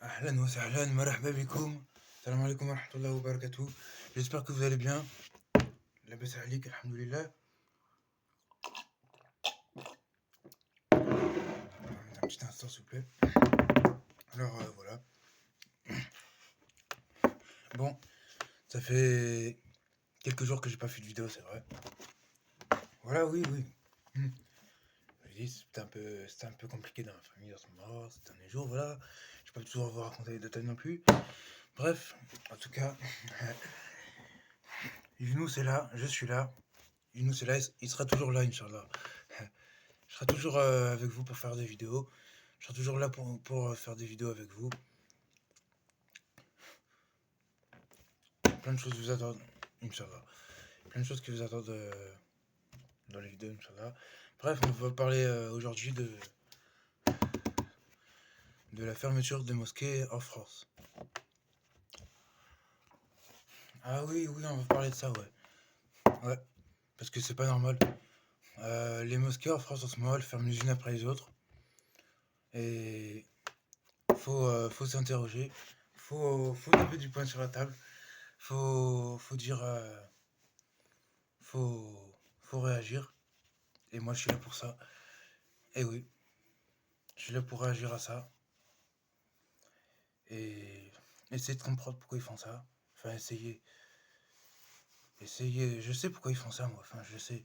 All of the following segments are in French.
Ahlan wa sahlan, marhaba bikoum. Salam alaikum wa rahmatullahi wa barakatuh. J'espère que vous allez bien. La baisse alik, alhamdoulilah. Un petit instant, s'il vous plaît. Alors, voilà. Bon, ça fait quelques jours que j'ai pas fait de vidéo, c'est vrai. Voilà, oui. Je dis, c'était un peu compliqué dans la famille en ce moment, ces derniers jours, voilà. Je peux pas toujours vous raconter les détails non plus. Bref, en tout cas, Younous est là, je suis là. Younous est là, il sera toujours là, Inch'Allah. Je serai toujours avec vous pour faire des vidéos. Je serai toujours là pour faire des vidéos avec vous. Plein de choses vous attendent, Inch'Allah. Plein de choses qui vous attendent dans les vidéos, Inch'Allah. Bref, on va parler aujourd'hui de la fermeture des mosquées en France. Ah oui, on va parler de ça, ouais. Ouais, parce que c'est pas normal. Les mosquées en France en ce moment, elles ferment les unes après les autres. Et faut s'interroger. Faut taper du poing sur la table. Faut dire... faut réagir. Et moi, je suis là pour ça. Et oui, je suis là pour réagir à ça. Et essayer de comprendre pourquoi ils font ça. Enfin, essayer. Je sais pourquoi ils font ça, moi. Enfin, je sais.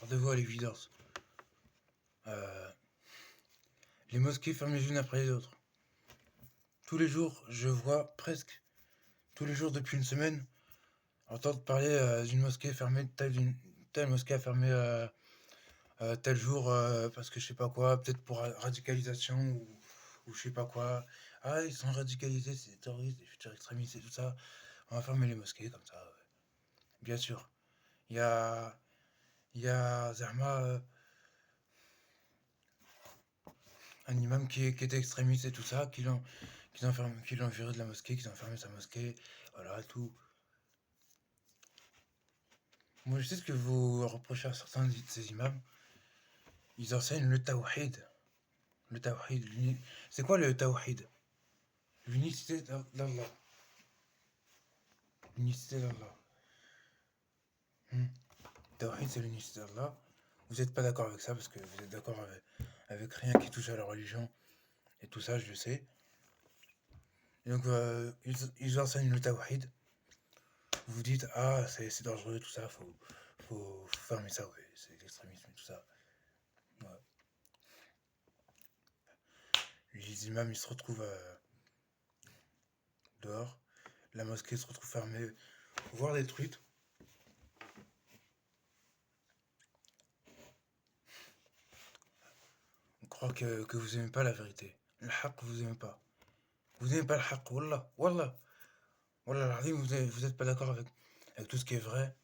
Rendez-vous à l'évidence. Les mosquées ferment les unes après les autres. Tous les jours, je vois presque, tous les jours depuis une semaine, entendre parler d'une mosquée fermée, telle mosquée a fermé tel jour parce que je sais pas quoi, peut-être pour radicalisation ou je sais pas quoi. Ah, ils sont radicalisés, c'est des terroristes, des futurs extrémistes et tout ça. On va fermer les mosquées comme ça. Ouais. Bien sûr. Il y a Zahma, un imam qui était extrémiste et tout ça, qui l'ont viré de la mosquée, qui ont fermé sa mosquée, voilà, tout. Moi, je sais ce que vous reprochez à certains de ces imams. Ils enseignent le tawhid. Le tawhid. C'est quoi le tawhid? L'unicité d'Allah. L'unicité d'Allah. Tawhid, c'est l'unicité d'Allah. Vous n'êtes pas d'accord avec ça parce que vous êtes d'accord avec rien qui touche à la religion et tout ça, je le sais. Et donc, ils enseignent le tawhid. Vous vous dites, ah, c'est dangereux, tout ça, faut fermer ça, ouais, c'est l'extrémisme et tout ça. Ouais. Les imams, ils se retrouvent dehors. La mosquée se retrouve fermée, voire détruite. On croit que vous aimez pas la vérité. Le haqq, vous aimez pas. Vous aimez pas le haqq, wallah, wallah. Wallah, l'azim, vous êtes pas d'accord avec tout ce qui est vrai.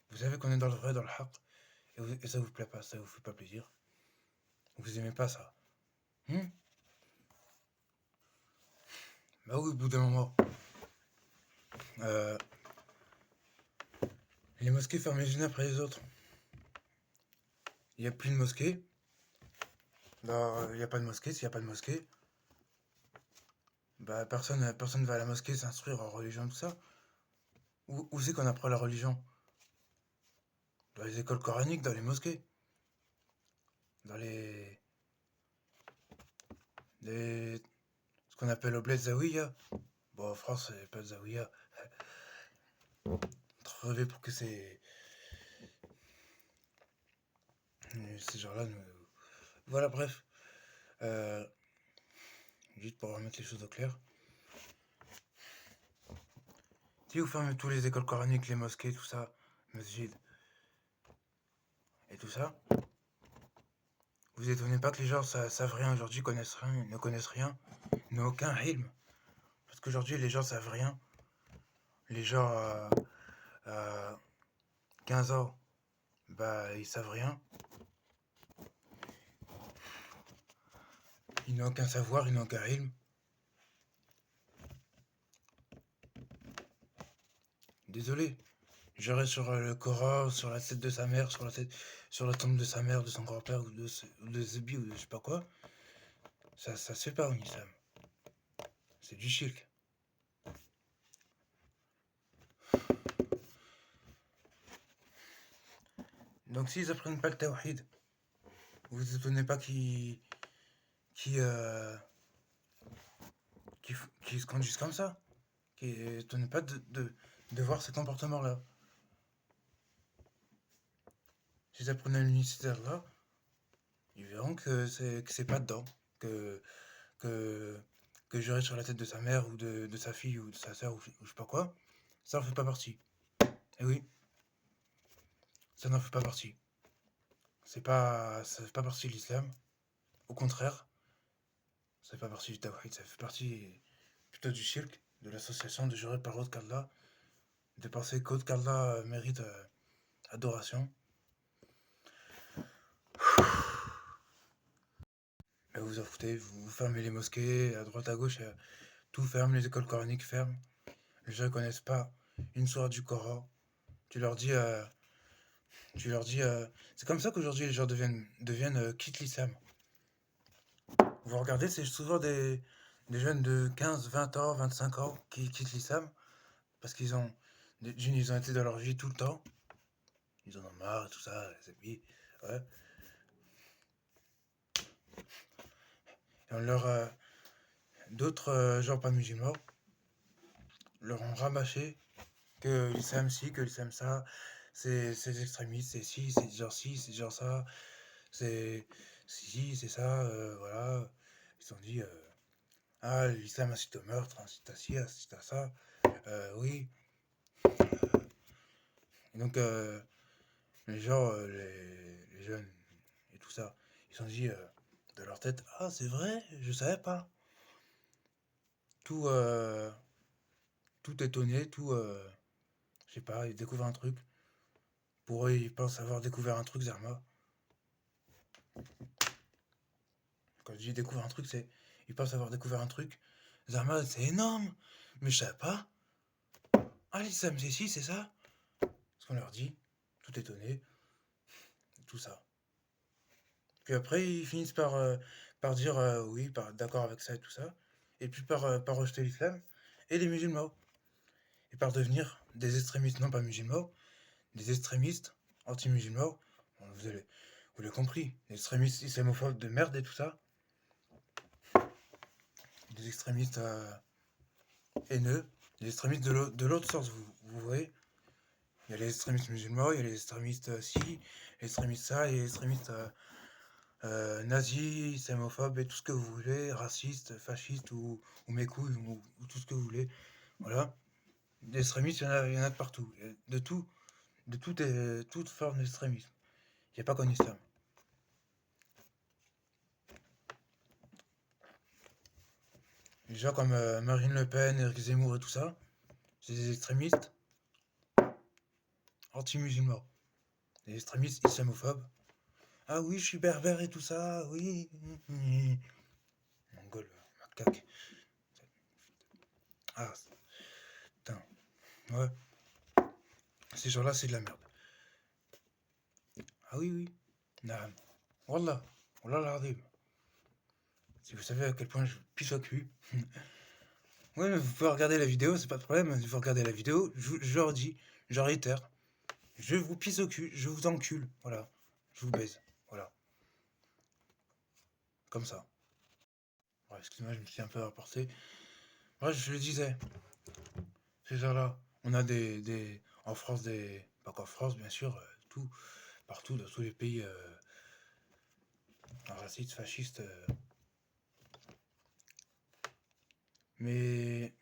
Vous savez qu'on est dans le vrai, dans le haqq. Et ça vous plaît pas, ça vous fait pas plaisir. Vous aimez pas ça. Bah oui, au bout d'un moment. Les mosquées ferment les unes après les autres. Il n'y a plus de mosquées. Bah, il n'y a pas de mosquée. S'il n'y a pas de mosquée, bah, personne va à la mosquée s'instruire en religion, tout ça. Où c'est qu'on apprend la religion? Dans les écoles coraniques, dans les mosquées. Dans ce qu'on appelle Obled Zawiya. Bon, en France, c'est pas de Zawiya. Trop rêvé pour que ces gens-là nous... Voilà, bref. Juste pour remettre les choses au clair. Si vous fermez toutes les écoles coraniques, les mosquées, tout ça, masjid, et tout ça, vous étonnez pas que les gens savent rien aujourd'hui, ne connaissent rien, n'ont aucun ilm. Parce qu'aujourd'hui, les gens savent rien. Les gens à 15 ans, bah, ils savent rien. Ils n'ont aucun savoir, ils n'ont aucun ilm. Désolé. J'irai sur le Coran, sur la tête de sa mère, sur la tombe de sa mère, de son grand-père, ou de Zebi, ou de je sais pas quoi. Ça se fait pas en islam. C'est du shirk. Donc s'ils apprennent pas le tawhid, vous vous étonnez pas qui se conduisent comme ça. Qui étonnez pas de voir ces comportements-là. S'ils apprenaient l'unicitaire là, ils verront que c'est pas dedans. Que, que, que jurer sur la tête de sa mère ou de sa fille ou de sa sœur ou je sais pas quoi, ça en fait pas partie. Et oui, ça n'en fait pas partie. Ça fait pas partie de l'islam. Au contraire, ça fait pas partie du tawhid, ça fait partie plutôt du shirk, de l'association de jurer par autre qu'Allah, de penser qu'autre qu'Allah mérite adoration. Mais vous en foutez, vous fermez les mosquées à droite à gauche, tout ferme, les écoles coraniques ferment. Les gens ne connaissent pas une sourate du Coran. Tu leur dis, c'est comme ça qu'aujourd'hui les gens quittent l'islam. Vous regardez, c'est souvent des jeunes de 15, 20 ans, 25 ans qui quittent l'islam parce ils ont été dans leur vie tout le temps. Ils en ont marre et tout ça, les amis. Ouais. Et d'autres gens pas musulmans leur ont rabâché que l'islam ci, que l'islam ça, c'est des extrémistes, c'est ci, c'est c'est genre ça, c'est si, c'est ça, voilà. Ils se sont dit, ah, l'islam incite au meurtre, incite à ci, incite à ça, oui. Et donc, les gens, les jeunes et tout ça, ils se sont dit de leur tête, ah, c'est vrai, je savais pas. Tout, tout étonné, tout, je sais pas, ils découvrent un truc. Pour eux, ils pensent avoir découvert un truc, Zerma. Quand je dis découvrir un truc, c'est. Ils pensent avoir découvert un truc. Zerma, c'est énorme, mais je savais pas. Ah, l'islam, c'est si, c'est ça. Ce qu'on leur dit, tout étonné, tout ça. Puis après, ils finissent par dire oui, d'accord avec ça et tout ça. Et puis par rejeter l'islam et les musulmans. Et par devenir des extrémistes, non pas musulmans, des extrémistes anti-musulmans. Bon, vous l'avez compris, des extrémistes islamophobes de merde et tout ça. Des extrémistes haineux, des extrémistes de l'autre sens, vous voyez. Il y a les extrémistes musulmans, il y a les extrémistes ci, les extrémistes ça, les extrémistes nazis, islamophobes et tout ce que vous voulez, racistes, fascistes ou mes couilles ou tout ce que vous voulez. Voilà. Des extrémistes, il y en a de partout. Toute forme d'extrémisme. Il n'y a pas qu'en islam. Les gens comme Marine Le Pen, Éric Zemmour et tout ça, c'est des extrémistes anti-musulmans. Des extrémistes islamophobes. Ah oui, je suis berbère et tout ça, oui. Mongol, macaque. Ah, putain. Ouais. Ces gens-là, c'est de la merde. Ah oui, oui. Naam. Wallah. Wallah l'azim. Si vous savez à quel point je pisse au cul. Ouais, mais vous pouvez regarder la vidéo, c'est pas de problème. Vous regardez la vidéo, je leur dis, je réitère. Je vous pisse au cul, je vous encule. Voilà. Je vous baise. Voilà. Comme ça. Ouais, excuse-moi, je me suis un peu rapporté. Ouais, je le disais. Ces gens-là, on a en France pas qu'en France, bien sûr, partout, dans tous les pays racistes, fascistes. Mais,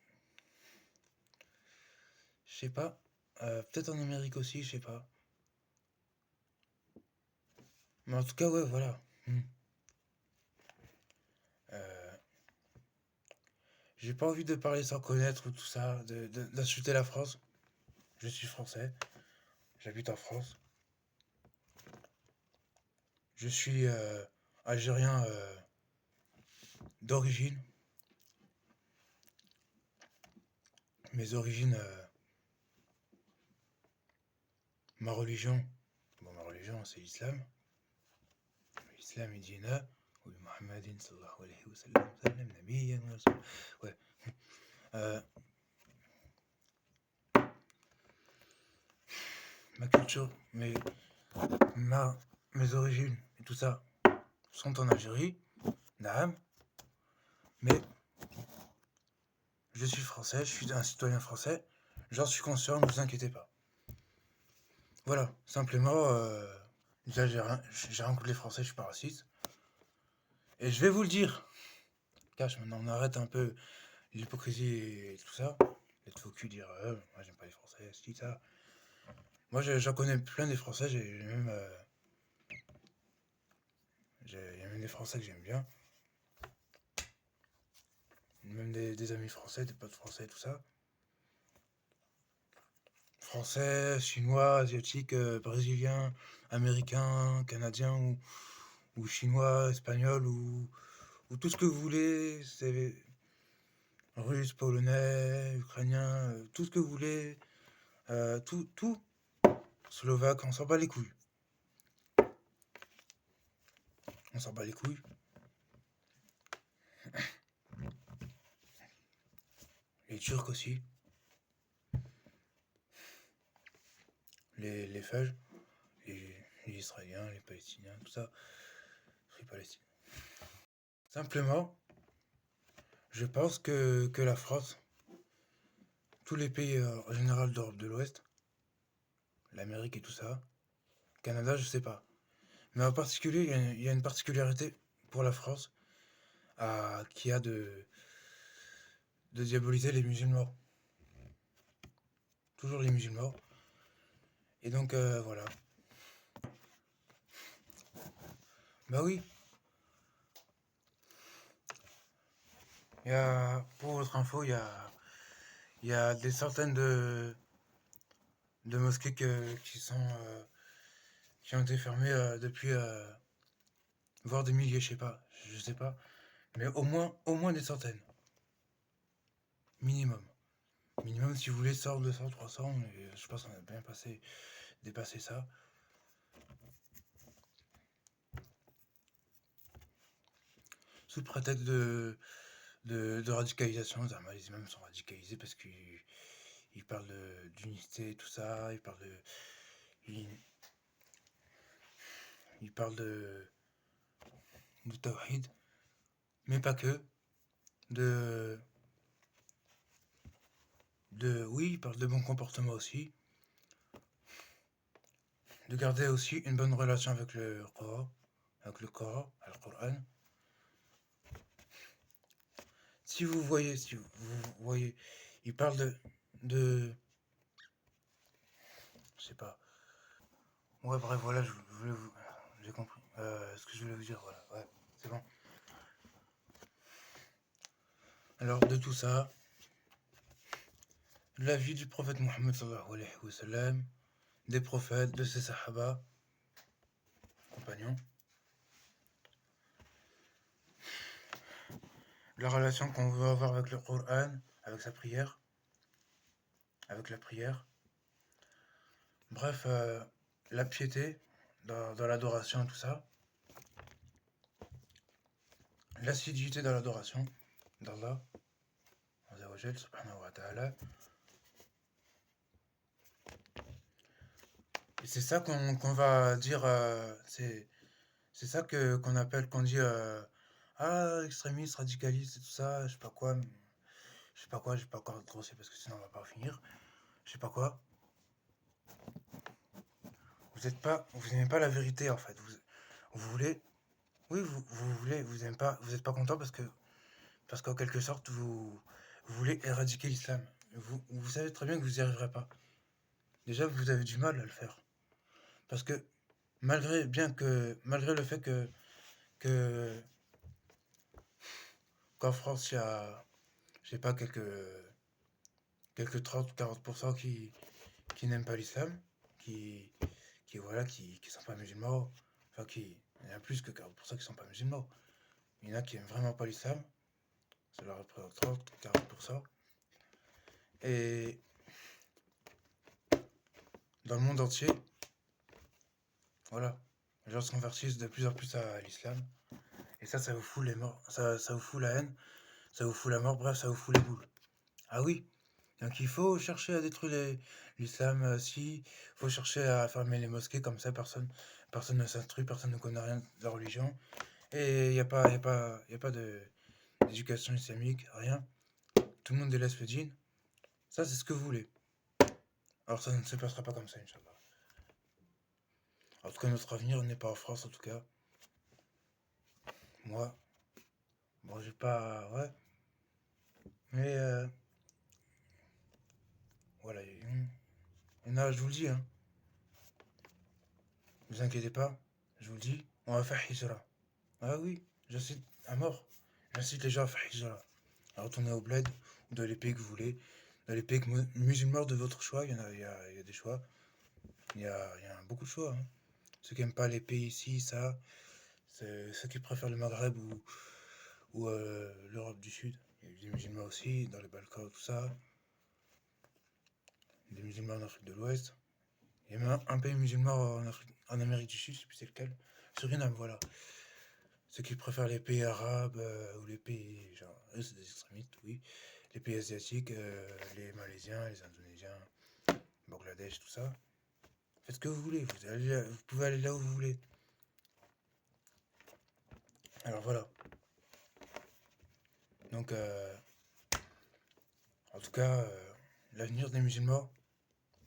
je sais pas. Peut-être en Amérique aussi, je sais pas. Mais en tout cas, ouais, voilà. Euh, j'ai pas envie de parler sans connaître ou tout ça, d'insulter la France. Je suis français, j'habite en France. Je suis algérien d'origine. Mes origines, ma religion c'est l'islam. L'islam est dina, Muhammadin sallallahu alayhi wa sallam, sallam nabiyyan wa rasul. Ouais. Euh, ma culture, mes origines et tout ça sont en Algérie, naam, mais je suis français, je suis un citoyen français, j'en suis conscient, ne vous inquiétez pas. Voilà, simplement, déjà j'ai rien contre les Français, je suis pas raciste. Et je vais vous le dire, cache, maintenant on arrête un peu l'hypocrisie et tout ça, être faux cul, dire moi j'aime pas les Français, c'est ça. Moi j'en connais plein des Français, il y a même des Français que j'aime bien, même des amis français, des potes français, tout ça. Français, chinois, asiatiques, brésiliens, américains, canadiens ou chinois, espagnols ou tout ce que vous voulez, c'est russe, polonais, ukrainien, tout ce que vous voulez, tout, slovaque, on s'en bat les couilles. On s'en bat les couilles. Les Turcs aussi. Les Fèges, les Israéliens, les Palestiniens, tout ça. Free Palestine. Simplement, je pense que la France, tous les pays en général d'Europe de l'Ouest, l'Amérique et tout ça, Canada, je sais pas. Mais en particulier, il y a une particularité pour la France qui a de diaboliser les musulmans. Toujours les musulmans. Et donc, voilà. Bah oui. Pour votre info, il y a des centaines de mosquées qui ont été fermées depuis, voire des milliers, je sais pas. Mais au moins des centaines. Minimum. Minimum, si vous voulez, 100, 200, 300, mais je pense qu'on a bien dépassé ça. Sous le prétexte de radicalisation, les imams sont radicalisés parce qu'ils parlent d'unité et tout ça, ils parlent de tawhid, mais pas que, oui, ils parlent de bon comportement aussi, de garder aussi une bonne relation avec le Coran, Coran. Si vous voyez, ils parlent de, je sais pas. Ouais, bref, voilà, j'ai compris ce que je voulais vous dire, voilà, ouais, c'est bon. Alors, de tout ça, la vie du prophète Mohammed sallallahu alayhi wa sallam, des prophètes, de ses sahaba, compagnons, la relation qu'on veut avoir avec le Coran, avec sa prière, avec la prière, bref, la piété dans l'adoration et tout ça, l'assiduité dans l'adoration d'Allah, Azzawajal, subhanahu wa ta'ala. Et c'est ça qu'on va dire, c'est ça qu'on appelle, qu'on dit, extrémiste, radicaliste et tout ça, je sais pas quoi, j'ai pas encore grossé parce que sinon on va pas finir, je sais pas quoi. Vous n'aimez pas la vérité en fait, vous voulez, oui, vous n'aimez pas, vous êtes pas content parce qu'en quelque sorte vous voulez éradiquer l'islam. Vous savez très bien que vous n'y arriverez pas. Déjà, vous avez du mal à le faire. Parce que malgré le fait que qu'en France, il y a, je sais pas, quelques 30-40% qui n'aiment pas l'islam, voilà, qui sont pas musulmans, enfin, il y en a plus que 40% qui sont pas musulmans. Il y en a qui aiment vraiment pas l'islam, ça leur représente 30-40%. Et dans le monde entier, voilà, les gens se convertissent de plus en plus à l'islam. Et ça vous fout les morts, ça vous fout la haine, ça vous fout la mort, bref, ça vous fout les boules. Ah oui, donc il faut chercher à détruire l'islam, si, il faut chercher à fermer les mosquées, comme ça personne ne s'instruit, personne ne connaît rien de la religion, et il n'y a pas d'éducation islamique, rien. Tout le monde délaisse le djinn. Ça, c'est ce que vous voulez. Alors ça ne se passera pas comme ça, Inch'Allah. En tout cas, notre avenir n'est pas en France, en tout cas. Moi, bon, j'ai pas... Ouais. Mais, voilà. Il y en a, je vous le dis, hein. Ne vous inquiétez pas, je vous le dis, on va faire hijra. Ah oui, j'incite à mort. J'incite les gens à faire hijra. À retourner au bled, ou dans les pays que vous voulez. Dans les pays musulmans de votre choix, il y a des choix. Il y a beaucoup de choix, hein. Ceux qui n'aiment pas les pays ici, ça, c'est ceux qui préfèrent le Maghreb ou l'Europe du Sud. Il y a des musulmans aussi, dans les Balkans, tout ça. Des musulmans en Afrique de l'Ouest. Il y a même un pays musulman en Amérique du Sud, je sais plus c'est lequel. Suriname, voilà. Ceux qui préfèrent les pays arabes ou les pays, genre, eux c'est des extrémistes, oui. Les pays asiatiques, les Malaisiens, les Indonésiens, Bangladesh, tout ça. Faites ce que vous voulez, vous pouvez aller là où vous voulez. Alors voilà. Donc, en tout cas, l'avenir des musulmans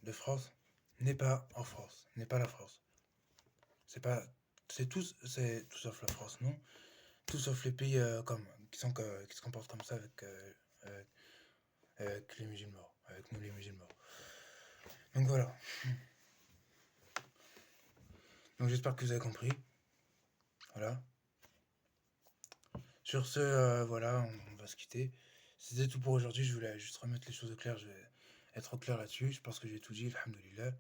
de France n'est pas en France, n'est pas la France. C'est tout sauf la France, non. Tout sauf les pays qui se comportent comme ça avec les musulmans, avec nous les musulmans. Donc voilà. Donc j'espère que vous avez compris. Voilà. Sur ce, voilà, on va se quitter. C'était tout pour aujourd'hui. Je voulais juste remettre les choses au clair. Je vais être au clair là-dessus. Je pense que j'ai tout dit, alhamdoulilah.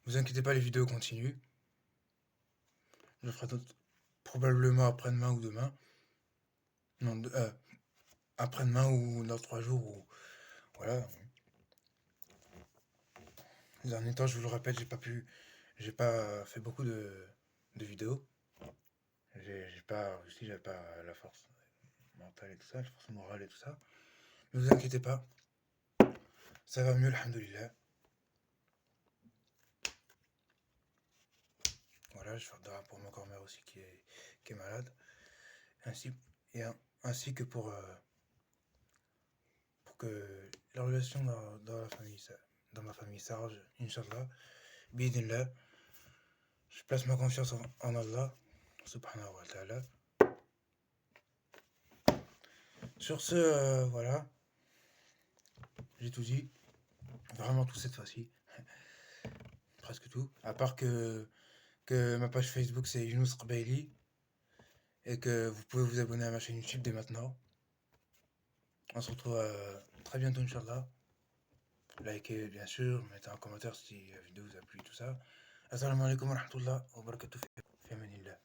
Vous inquiétez pas, les vidéos continuent. Je ferai d'autres probablement après-demain ou demain. Non, après-demain ou dans 3 jours. Ou, voilà. Ces derniers temps, je vous le répète, j'ai pas fait beaucoup de vidéos. J'ai pas réussi, j'avais pas la force mentale et tout ça, la force morale et tout ça. Ne vous inquiétez pas, ça va mieux, alhamdoulilah. Voilà, je fais dua pour mon grand-mère aussi qui est malade. Ainsi que pour que la relation dans la famille, dans ma famille s'arrange, Inch'Allah. Bidinlah. Je place ma confiance en Allah, subhanahu wa ta'ala. Sur ce, voilà, j'ai tout dit. Vraiment tout cette fois-ci. Presque tout. À part que ma page Facebook c'est Younous Rbaili et que vous pouvez vous abonner à ma chaîne YouTube dès maintenant. On se retrouve très bientôt, Inch'Allah. Likez bien sûr, mettez un commentaire si la vidéo vous a plu, tout ça. Assalamu alaikum wa rahmatullah wa barakatuh. Fi amanillah.